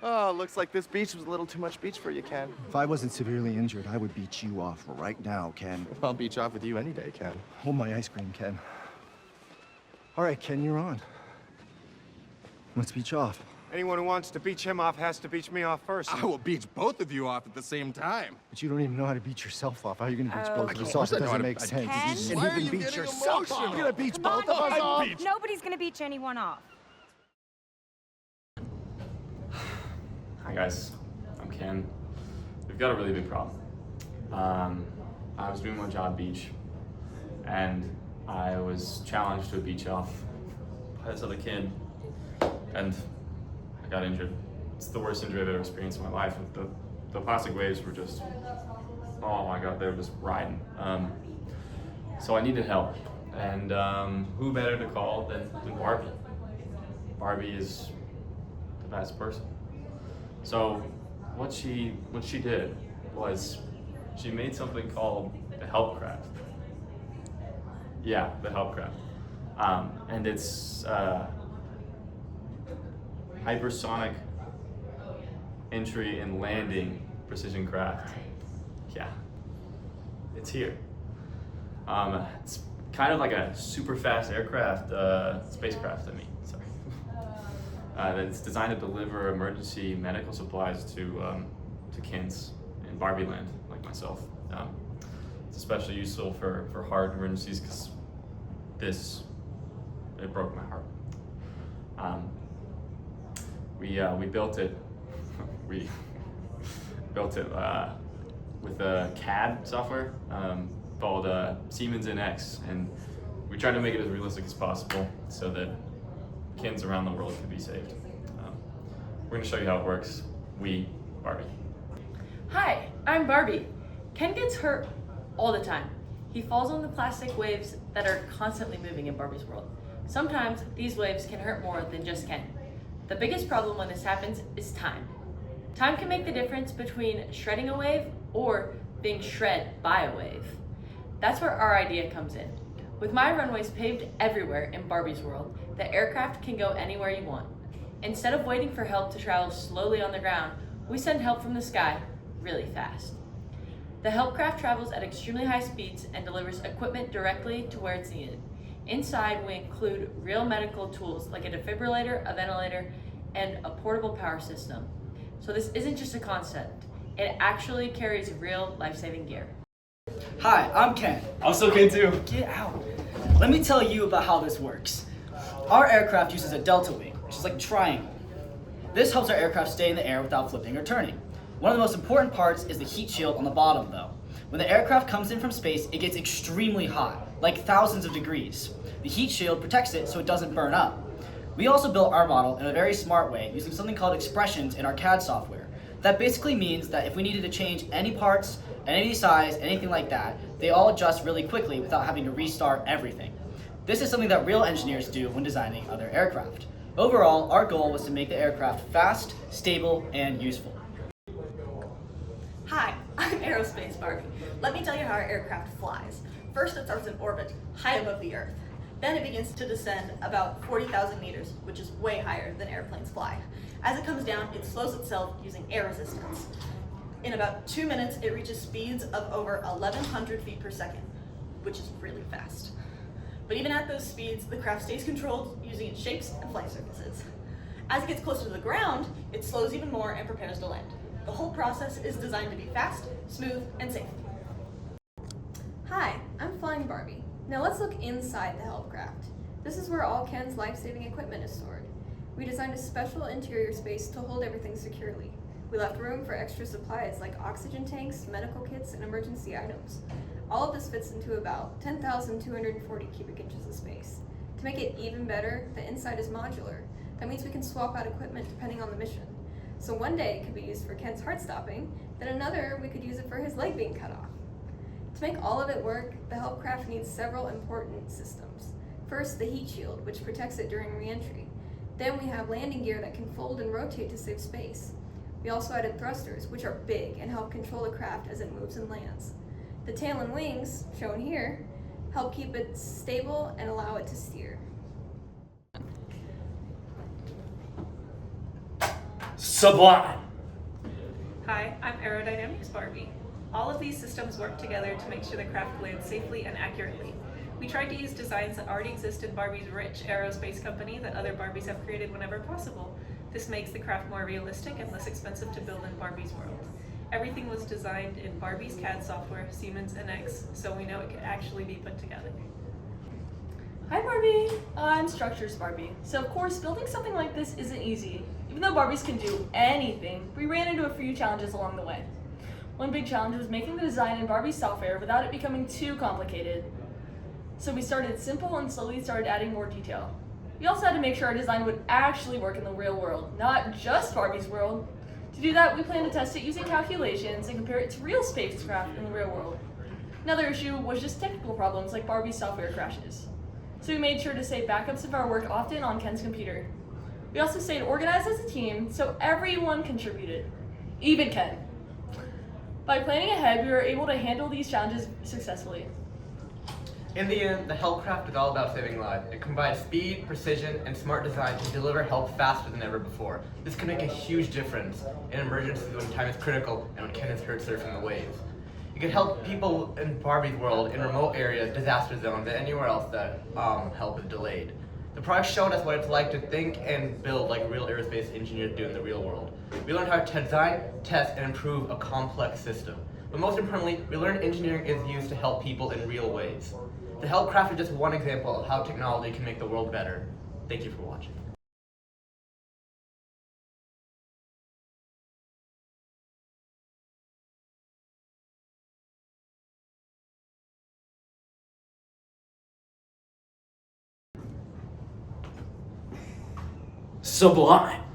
Oh, looks like this beach was a little too much beach for you, Ken. If I wasn't severely injured, I would beach you off right now, Ken. I'll beach off with you any day, Ken. Hold my ice cream, Ken. All right, Ken, you're on. Let's beach off. Anyone who wants to beach him off has to beach me off first. I will beach both of you off at the same time. But you don't even know how to beach yourself off. How are you gonna beach both of Of us course off? I It know how doesn't to- make I- sense. Ken? And Why you are can you beach getting yourself off. emotional? You're gonna beach Come both on, of us Ken. off. Nobody's gonna beach anyone off. Hi guys, I'm Ken. We've got a really big problem. I was doing my job beach, and I was challenged to a beach off by this other kid, and I got injured. It's the worst injury I've ever experienced in my life. The plastic waves were just, oh my god, they were just riding. So I needed help, and who better to call than Barbie? Barbie is the best person. So what she did was she made something called the Helpcraft. Yeah, the Helpcraft. And it's hypersonic entry and landing precision craft. Yeah, it's here. It's kind of like a super fast aircraft, spacecraft, I mean, sorry. That's designed to deliver emergency medical supplies to kids in Barbie land, like myself. It's especially useful for hard emergencies because it broke my heart. We built it. We built it with a CAD software called Siemens NX, and we tried to make it as realistic as possible so that kids around the world could be saved. We're going to show you how it works. Barbie. Hi, I'm Barbie. Ken gets hurt all the time. He falls on the plastic waves that are constantly moving in Barbie's world. Sometimes these waves can hurt more than just Ken. The biggest problem when this happens is time. Time can make the difference between shredding a wave or being shred by a wave. That's where our idea comes in. With my runways paved everywhere in Barbie's world, the aircraft can go anywhere you want. Instead of waiting for help to travel slowly on the ground, we send help from the sky really fast. The Helpcraft travels at extremely high speeds and delivers equipment directly to where it's needed. Inside, we include real medical tools like a defibrillator, a ventilator, and a portable power system. So this isn't just a concept, it actually carries real life-saving gear. Hi, I'm Ken. I'm still Ken too. Get out. Let me tell you about how this works. Our aircraft uses a delta wing, which is like a triangle. This helps our aircraft stay in the air without flipping or turning. One of the most important parts is the heat shield on the bottom though. When the aircraft comes in from space, it gets extremely hot, like thousands of degrees. The heat shield protects it so it doesn't burn up. We also built our model in a very smart way using something called expressions in our CAD software. That basically means that if we needed to change any parts, any size, anything like that, they all adjust really quickly without having to restart everything. This is something that real engineers do when designing other aircraft. Overall, our goal was to make the aircraft fast, stable, and useful. Hi, I'm Aerospace Barbie. Let me tell you how our aircraft flies. First, it starts in orbit, high above the Earth. Then it begins to descend about 40,000 meters, which is way higher than airplanes fly. As it comes down, it slows itself using air resistance. In about 2 minutes, it reaches speeds of over 1,100 feet per second, which is really fast. But even at those speeds, the craft stays controlled using its shapes and flight surfaces. As it gets closer to the ground, it slows even more and prepares to land. The whole process is designed to be fast, smooth, and safe. Hi, I'm Flying Barbie. Now let's look inside the Helpcraft. This is where all Ken's life-saving equipment is stored. We designed a special interior space to hold everything securely. We left room for extra supplies like oxygen tanks, medical kits, and emergency items. All of this fits into about 10,240 cubic inches of space. To make it even better, the inside is modular. That means we can swap out equipment depending on the mission. So one day it could be used for Ken's heart stopping, then another we could use it for his leg being cut off. To make all of it work, the Helpcraft needs several important systems. First, the heat shield, which protects it during re-entry. Then we have landing gear that can fold and rotate to save space. We also added thrusters, which are big and help control the craft as it moves and lands. The tail and wings, shown here, help keep it stable and allow it to steer. Sublime. Hi, I'm Aerodynamics Barbie. All of these systems work together to make sure the craft lands safely and accurately. We tried to use designs that already exist in Barbie's rich aerospace company that other Barbies have created whenever possible. This makes the craft more realistic and less expensive to build in Barbie's world. Everything was designed in Barbie's CAD software, Siemens NX, so we know it could actually be put together. Hi Barbie! I'm Structures Barbie. So of course, building something like this isn't easy. Even though Barbies can do anything, we ran into a few challenges along the way. One big challenge was making the design in Barbie's software without it becoming too complicated. So we started simple and slowly started adding more detail. We also had to make sure our design would actually work in the real world, not just Barbie's world. To do that, we plan to test it using calculations and compare it to real spacecraft in the real world. Another issue was just technical problems like Barbie's software crashes. So we made sure to save backups of our work often on Ken's computer. We also stayed organized as a team, so everyone contributed, even Ken. By planning ahead, we were able to handle these challenges successfully. In the end, the Helpcraft is all about saving lives. It combines speed, precision, and smart design to deliver help faster than ever before. This can make a huge difference in emergencies when time is critical and when Ken is hurt surfing the waves. It can help people in Barbie's world in remote areas, disaster zones, and anywhere else that help is delayed. The project showed us what it's like to think and build like real aerospace engineers do in the real world. We learned how to design, test, and improve a complex system. But most importantly, we learned engineering is used to help people in real ways. The Helpcraft is just one example of how technology can make the world better. Thank you for watching. Sublime.